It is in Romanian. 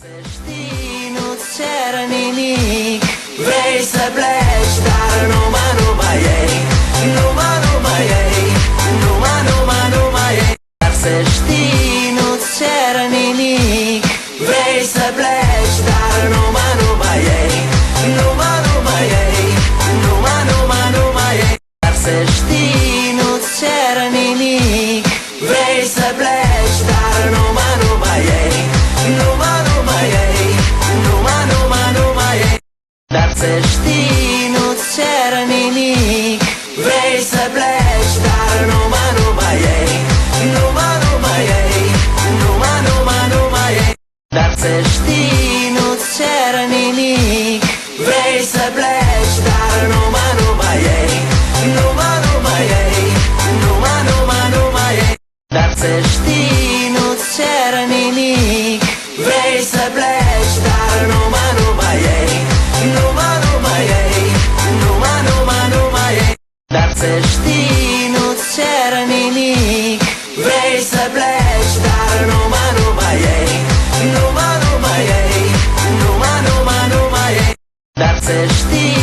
Să știi, nu-ți cer nimic. Vrei să pleci, dar numai ei. Numai ei. Numai ei. Dar să știi, nu-ți cer nimic. Vrei să pleci, dar numai ei. Numai ei. Numai ei. Dar să știi, nu-ți cer nimic. Vrei să pleci, dar numai ei. Numai ei. Numai ei. Dar să știi, nu-ți cer nimic. Vrei să pleci, dar numai ei. Numai ei. Numai ei. Dar să știi, nu-ți cer nimic. Vrei să pleci, dar numai ei. Numai ei. Numai ei. Dar să știi, nu-ți cer nimic. Vrei să pleci, dar numai ei. Numai ei. Numai ei. Dar să știi, nu-ți cer nimic. Vrei să pleci, dar numai ei. Numai ei. Numai ei. Dar să știi